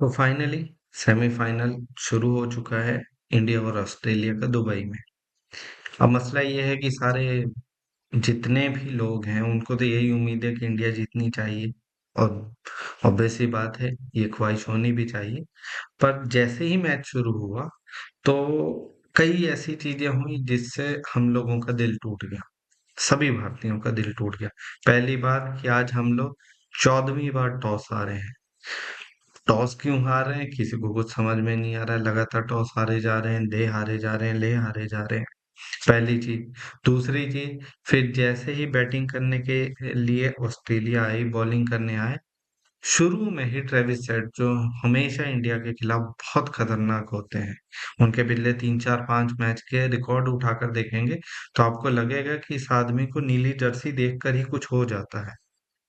तो finally semifinal शुरू हो चुका है इंडिया और ऑस्ट्रेलिया का दुबई में। अब मसला ये है कि सारे जितने भी लोग हैं उनको तो यही उम्मीद है कि इंडिया जीतनी चाहिए और ऑब्वियस सी बात है ये ख्वाहिश होनी भी चाहिए। पर जैसे ही मैच शुरू हुआ तो कई ऐसी चीजें हुई जिससे हम लोगों का दिल टूट गया। सभी भारतीयों का दिल टूट गया। पहली बात कि आज हम लोग 14वीं बार टॉस हारे हैं। टॉस क्यों हार रहे हैं किसी को कुछ समझ में नहीं आ रहा है। लगातार टॉस हारे जा रहे हैं, ले हारे जा रहे हैं, ले हारे जा रहे हैं। पहली चीज। दूसरी चीज, फिर जैसे ही बैटिंग करने के लिए ऑस्ट्रेलिया आई, बॉलिंग करने आए, शुरू में ही ट्रेविस हेड जो हमेशा इंडिया के खिलाफ बहुत खतरनाक होते हैं। उनके पिछले 3 4 5 मैच के रिकॉर्ड उठाकर देखेंगे तो आपको लगेगा कि इस आदमी को नीली जर्सी देखकर ही कुछ हो जाता है।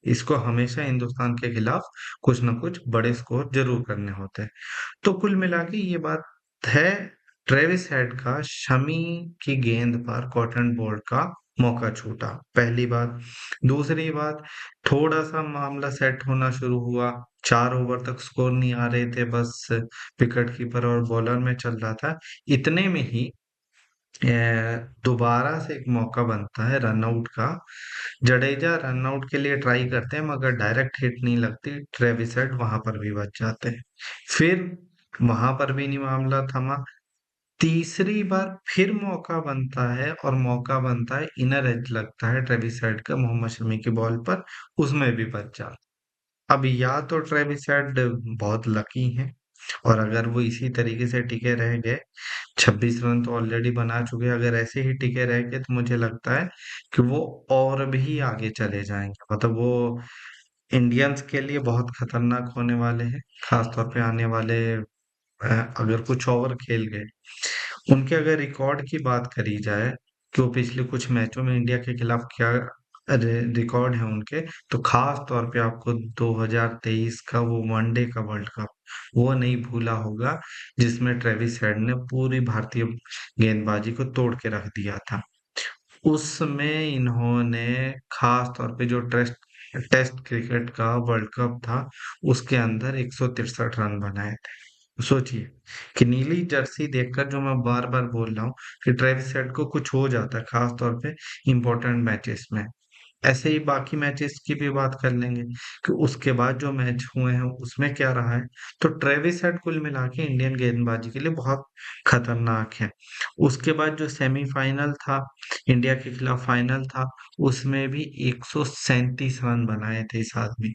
इसको हमेशा हिंदुस्तान के खिलाफ कुछ ना कुछ बड़े स्कोर जरूर करने होते हैं। तो कुल मिला के ये बात है, ट्रेविस हेड का शमी की गेंद पर कॉटन बॉल का मौका छूटा, पहली बात। दूसरी बात, थोड़ा सा मामला सेट होना शुरू हुआ। 4 ओवर तक स्कोर नहीं आ रहे थे, बस विकेट कीपर और बॉलर में चल रहा था। इतने में ही दोबारा से एक मौका बनता है रनआउट का। जडेजा रनआउट के लिए ट्राई करते हैं मगर डायरेक्ट हिट नहीं लगती, ट्रेविस हेड वहां पर भी बच जाते हैं। फिर वहां पर भी नहीं मामला थमा। तीसरी बार फिर मौका बनता है और मौका बनता है, इनर एज लगता है ट्रेविस हेड का मोहम्मद शमी की बॉल पर, उसमें भी बच जाता। अब या तो ट्रेविस हेड बहुत लकी हैं और अगर वो इसी तरीके से टिके रह गए, 26 रन तो ऑलरेडी बना चुके हैं, अगर ऐसे ही टिके रह गए तो मुझे लगता है कि वो और भी आगे चले जाएंगे। मतलब वो इंडियंस के लिए बहुत खतरनाक होने वाले हैं, खासतौर पे आने वाले अगर कुछ ओवर खेल गए। उनके अगर रिकॉर्ड की बात करी जाए कि वो पिछले कुछ मैचों में इंडिया के खिलाफ क्या रिकॉर्ड है उनके, तो खास तौर पे आपको 2023 का वो वनडे का वर्ल्ड कप वो नहीं भूला होगा, जिसमें ट्रेविस हेड ने पूरी भारतीय गेंदबाजी को तोड़ के रख दिया था। उसमें इन्होंने खास तौर पे जो टेस्ट टेस्ट क्रिकेट का वर्ल्ड कप था उसके अंदर 163 रन बनाए थे। सोचिए कि नीली जर्सी देखकर जो मैं बार बार बोल रहा हूँ कि ट्रेविस हेड को कुछ हो जाता है खास तौर पे इंपॉर्टेंट मैचेस में। ऐसे ही बाकी मैचेस की भी बात कर लेंगे कि उसके बाद जो मैच हुए हैं उसमें क्या रहा है। तो ट्रेविस हेड कुल मिला के इंडियन गेंदबाजी के लिए बहुत खतरनाक है। उसके बाद जो सेमीफाइनल था, इंडिया के खिलाफ फाइनल था, उसमें भी 137 रन बनाए थे इस आदमी,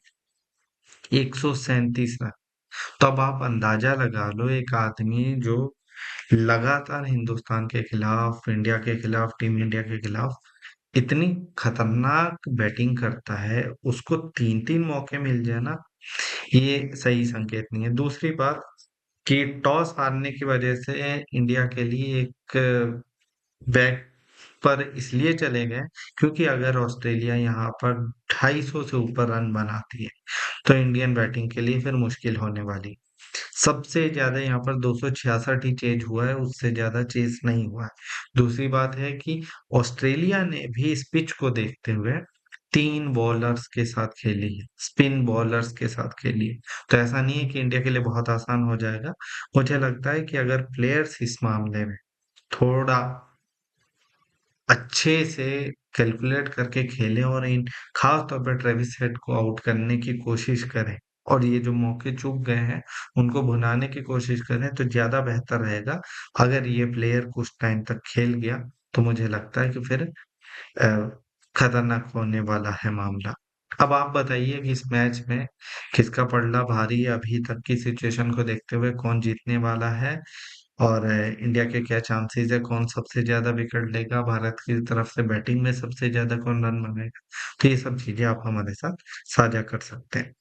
137 रन। तो अब आप अंदाजा लगा लो, एक आदमी जो लगातार हिंदुस्तान के खिलाफ, इंडिया के खिलाफ, टीम इंडिया के खिलाफ इतनी खतरनाक बैटिंग करता है, उसको 3 3 मौके मिल जाए ना, ये सही संकेत नहीं है। दूसरी बात कि टॉस हारने की वजह से इंडिया के लिए एक बैक पर इसलिए चले गए क्योंकि अगर ऑस्ट्रेलिया यहाँ पर 250 से ऊपर रन बनाती है तो इंडियन बैटिंग के लिए फिर मुश्किल होने वाली। सबसे ज्यादा यहाँ पर 266 ही चेज हुआ है, उससे ज्यादा चेज नहीं हुआ है। दूसरी बात है कि ऑस्ट्रेलिया ने भी इस पिच को देखते हुए 3 बॉलर्स के साथ खेली है, स्पिन बॉलर्स के साथ खेली है। तो ऐसा नहीं है कि इंडिया के लिए बहुत आसान हो जाएगा। मुझे लगता है कि अगर प्लेयर्स इस मामले में थोड़ा अच्छे से कैलकुलेट करके खेलें और इन खास तौर पर ट्रेविस हेड को आउट करने की कोशिश करें और ये जो मौके चूक गए हैं उनको भुनाने की कोशिश करें तो ज्यादा बेहतर रहेगा। अगर ये प्लेयर कुछ टाइम तक खेल गया तो मुझे लगता है कि फिर अ, खतरनाक होने वाला है मामला। अब आप बताइए कि इस मैच में किसका पलड़ा भारी है, अभी तक की सिचुएशन को देखते हुए कौन जीतने वाला है और इंडिया के क्या चांसेस है, कौन सबसे ज्यादा विकेट लेगा, भारत की तरफ से बैटिंग में सबसे ज्यादा कौन रन बनाएगा। तो ये सब चीजें आप हमारे साथ साझा कर सकते हैं।